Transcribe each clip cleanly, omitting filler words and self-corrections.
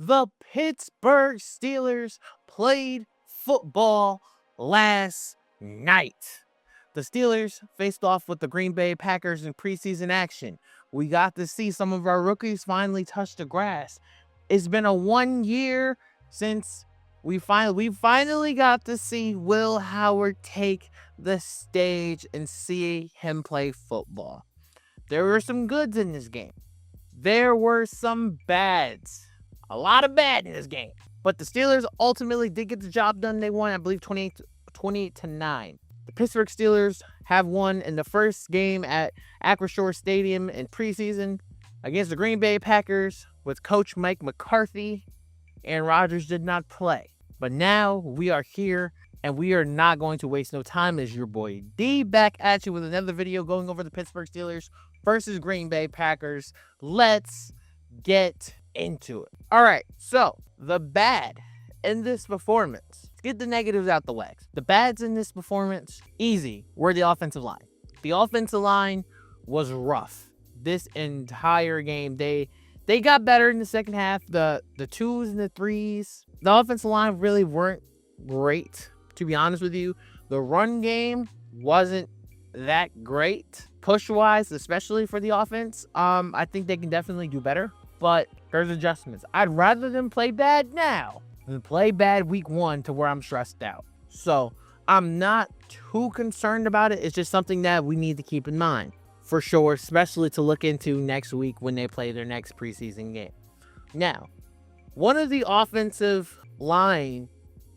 The Pittsburgh Steelers played football last night. The Steelers faced off with the Green Bay Packers in preseason action. We got to see some of our rookies finally touch the grass. It's been a 1 year since we finally got to see Will Howard take the stage and see him play football. There were some goods in this game. There were some bads. A lot of bad in this game. But the Steelers ultimately did get the job done. They won, I believe, 28-9. The Pittsburgh Steelers have won in the first game at Acrisure Stadium in preseason against the Green Bay Packers with Coach Mike McCarthy. Aaron Rodgers did not play. But now we are here, and we are not going to waste no time. As your boy D back at you with another video going over the Pittsburgh Steelers versus Green Bay Packers. Let's get into it. All right, so the bad in this performance. Let's get the negatives out the way. The bads in this performance, easy, were the offensive line. The offensive line was rough this entire game. They got better in the second half. The twos and the threes. The offensive line really weren't great, to be honest with you. The run game wasn't that great. Push-wise, especially for the offense, I think they can definitely do better. But there's adjustments. I'd rather them play bad now than play bad week 1 to where I'm stressed out. So I'm not too concerned about it. It's just something that we need to keep in mind. For sure, especially to look into next week when they play their next preseason game. Now, one of the offensive line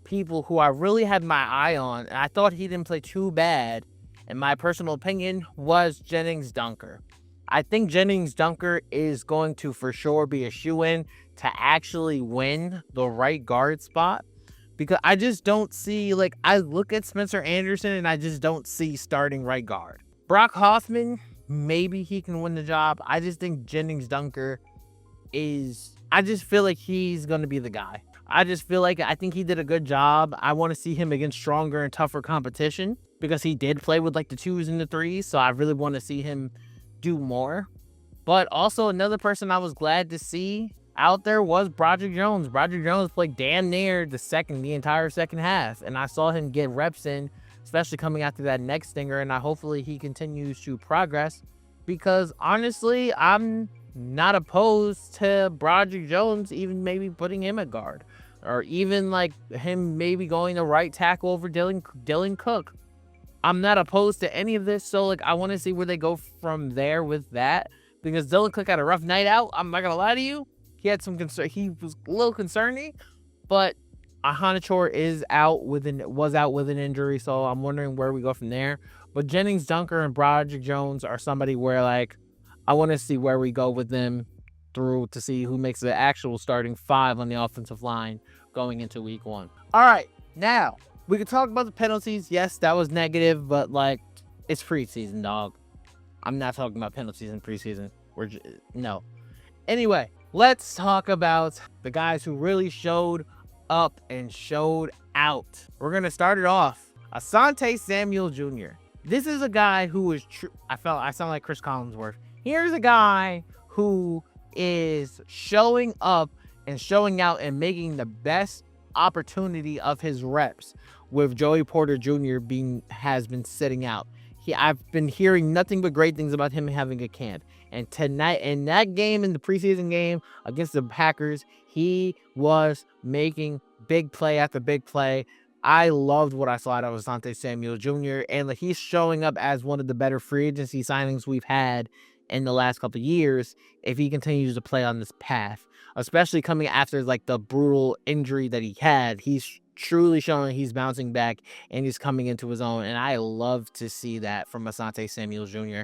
people who I really had my eye on, and I thought he didn't play too bad, in my personal opinion, was Jennings Dunker. I think Jennings Dunker is going to for sure be a shoo-in to actually win the right guard spot. Because I just don't see, I look at Spencer Anderson and I just don't see starting right guard. Brock Hoffman, maybe he can win the job. I just think Jennings Dunker I just feel like he's going to be the guy. I think he did a good job. I want to see him against stronger and tougher competition because he did play with the twos and the threes. So I really want to see him do more. But also another person I was glad to see out there was Broderick Jones. Broderick Jones played damn near the entire second half. And I saw him get reps in, especially coming after that neck stinger. And hopefully he continues to progress because honestly, I'm not opposed to Broderick Jones even maybe putting him at guard. Or even him maybe going to right tackle over Dylan Cook. I'm not opposed to any of this. So I want to see where they go from there with that. Because Dylan Cook had a rough night out. I'm not going to lie to you. He had some concern. He was a little concerning. But Ahanichor was out with an injury. So I'm wondering where we go from there. But Jennings Dunker and Broderick Jones are somebody where I want to see where we go with them through to see who makes the actual starting 5 on the offensive line going into week 1. All right, now we can talk about the penalties. Yes, that was negative, but it's preseason, dog. I'm not talking about penalties in preseason. No. Anyway, let's talk about the guys who really showed up and showed out. We're gonna start it off. Asante Samuel Jr. This is a guy who is I sound like Chris Collinsworth. Here's a guy who is showing up and showing out and making the best opportunity of his reps with Joey Porter Jr. has been sitting out. I've been hearing nothing but great things about him having a camp. And tonight, in that game, in the preseason game against the Packers, he was making big play after big play. I loved what I saw out of Asante Samuel Jr. And he's showing up as one of the better free agency signings we've had in the last couple of years if he continues to play on this path, especially coming after the brutal injury that he had. He's truly showing he's bouncing back and he's coming into his own, and I love to see that from Asante Samuel Jr.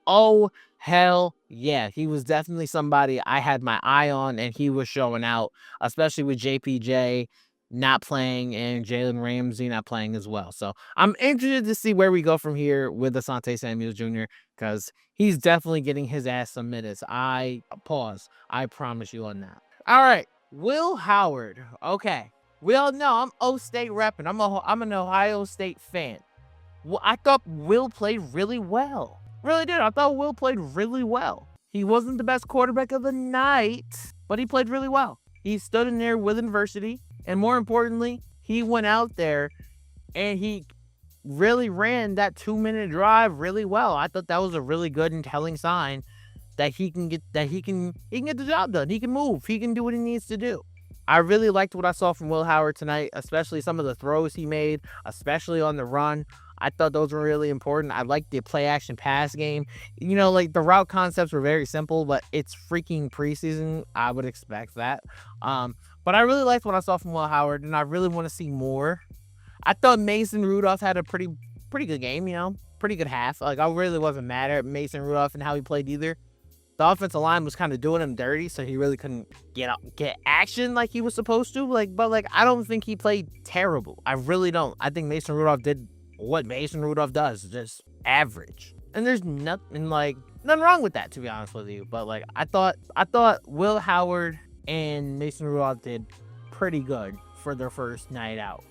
Oh, hell yeah. He was definitely somebody I had my eye on, and he was showing out, especially with JPJ not playing and Jalen Ramsey not playing as well. So I'm interested to see where we go from here with Asante Samuel Jr. because he's definitely getting his ass some minutes. I promise you on that. All right, Will Howard. Okay, we all know I'm O-State repping. I'm an Ohio State fan. Well, I thought Will played really well. Really did. I thought Will played really well. He wasn't the best quarterback of the night, but he played really well. He stood in there with adversity, and more importantly, he went out there and he really ran that 2-minute drive really well. I thought that was a really good and telling sign that he can get the job done. He can move. He can do what he needs to do. I really liked what I saw from Will Howard tonight, especially some of the throws he made, especially on the run. I thought those were really important. I liked the play action pass game. Like the route concepts were very simple, but it's freaking preseason. I would expect that. But I really liked what I saw from Will Howard, and I really want to see more. I thought Mason Rudolph had a pretty good game, pretty good half. Like, I really wasn't mad at Mason Rudolph and how he played either. The offensive line was kind of doing him dirty, so he really couldn't get action like he was supposed to. But I don't think he played terrible. I really don't. I think Mason Rudolph did what Mason Rudolph does, just average. And there's nothing wrong with that, to be honest with you. But I thought Will Howard and Mason Rudolph did pretty good for their first night out.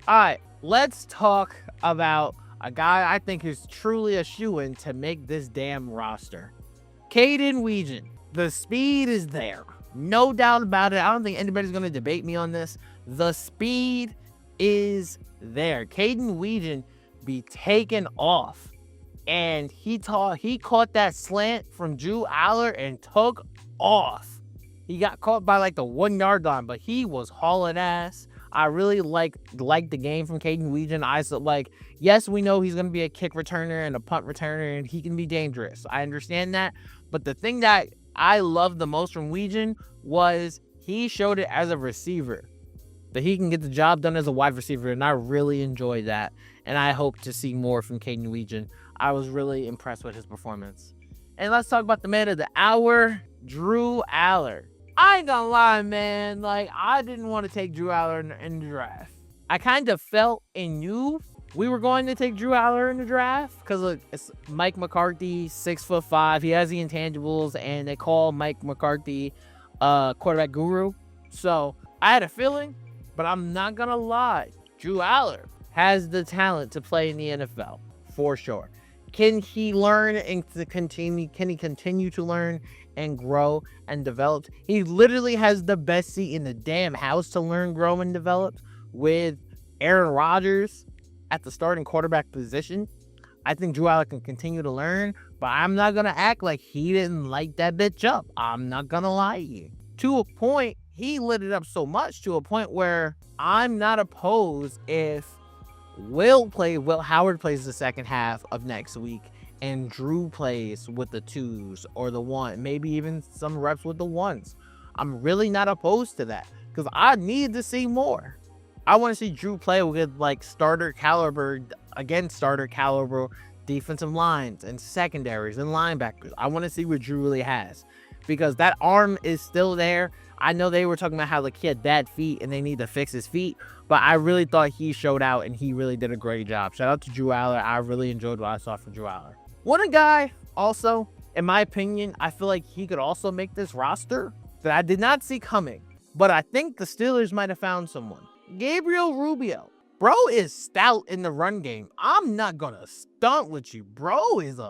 All right, let's talk about a guy I think is truly a shoo-in to make this damn roster. Caden Weegan. The speed is there. No doubt about it. I don't think anybody's going to debate me on this. The speed is there. Caden Weegan be taken off. And he caught that slant from Drew Aller and took off. He got caught by the 1 yard line, but he was hauling ass. I really like the game from Caden Weegan. Yes, we know he's going to be a kick returner and a punt returner, and he can be dangerous. I understand that. But the thing that I loved the most from Weegan was he showed it as a receiver, that he can get the job done as a wide receiver, and I really enjoyed that. And I hope to see more from Caden Weegan. I was really impressed with his performance. And let's talk about the man of the hour, Drew Aller. I ain't gonna lie, man. I didn't want to take Drew Aller in the draft. I kind of felt and knew we were going to take Drew Aller in the draft because it's Mike McCarthy, 6'5". He has the intangibles, and they call Mike McCarthy quarterback guru. So I had a feeling, but I'm not gonna lie. Drew Aller has the talent to play in the NFL for sure. Can he learn and continue? Can he continue to learn and grow and develop? He literally has the best seat in the damn house to learn, grow, and develop with Aaron Rodgers at the starting quarterback position. I think Drew Aller can continue to learn, but I'm not going to act like he didn't light that bitch up. I'm not going to lie to you. To a point, he lit it up so much to a point where I'm not opposed if Will Howard plays the second half of next week and Drew plays with the 2s or the 1, maybe even some reps with the 1s. I'm really not opposed to that because I need to see more. I want to see Drew play with starter caliber defensive lines and secondaries and linebackers. I want to see what Drew really has because that arm is still there. I know they were talking about how he had bad feet and they need to fix his feet, but I really thought he showed out and he really did a great job. Shout out to Drew Aller. I really enjoyed what I saw from Drew Aller. One guy also, in my opinion, I feel like he could also make this roster that I did not see coming, but I think the Steelers might have found someone. Gabriel Rubio. Bro is stout in the run game. I'm not gonna stunt with you. Bro is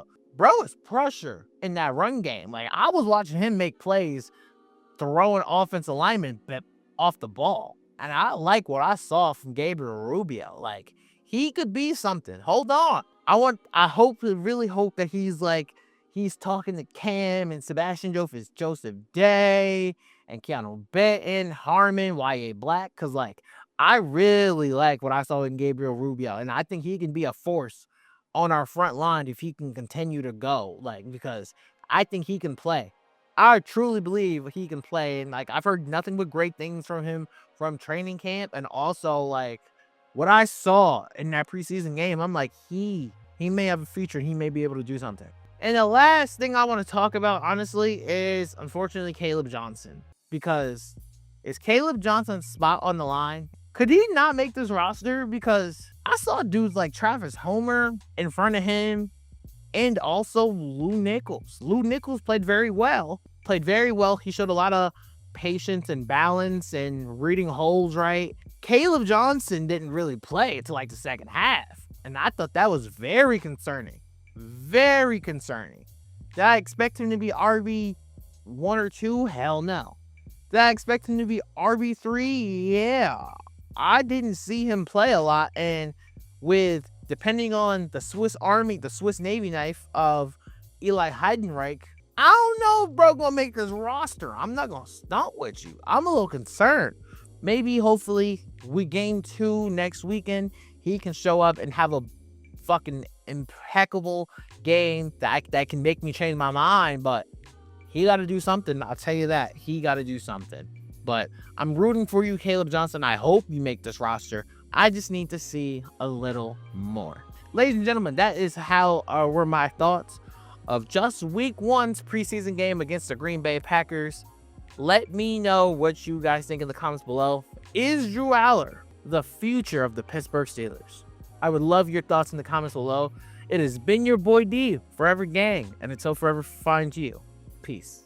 pressure in that run game. I was watching him make plays throwing offensive linemen off the ball. And I like what I saw from Gabriel Rubio. He could be something. Hold on. I really hope that he's talking to Cam and Sebastian Joseph Day and Keanu Benton, Harmon, Y.A. Black. Because, I really like what I saw in Gabriel Rubio. And I think he can be a force on our front line if he can continue to go. Because I think he can play. I truly believe he can play. And, I've heard nothing but great things from him from training camp. And also, what I saw in that preseason game, I'm he may have a future. He may be able to do something. And the last thing I want to talk about, honestly, is, unfortunately, Caleb Johnson. Because is Caleb Johnson's spot on the line? Could he not make this roster? Because I saw dudes like Travis Homer in front of him and also Lou Nichols. Lou Nichols played very well. He showed a lot of patience and balance and reading holes right. Caleb Johnson didn't really play until the second half. And I thought that was very concerning. Very concerning. Did I expect him to be RB1 or 2? Hell no. Did I expect him to be RB3? Yeah. I didn't see him play a lot, and with depending on the Swiss Army, the Swiss Navy knife of Eli Heidenreich, I don't know if bro gonna make this roster. I'm not gonna stunt with you. I'm a little concerned. Maybe, hopefully, we game 2 next weekend, he can show up and have a fucking impeccable game that can make me change my mind, but he got to do something. I'll tell you that. He got to do something. But I'm rooting for you, Caleb Johnson. I hope you make this roster. I just need to see a little more. Ladies and gentlemen, that is how were my thoughts of just week 1's preseason game against the Green Bay Packers. Let me know what you guys think in the comments below. Is Drew Aller the future of the Pittsburgh Steelers? I would love your thoughts in the comments below. It has been your boy D, Forever Gang, and until forever finds you. Peace.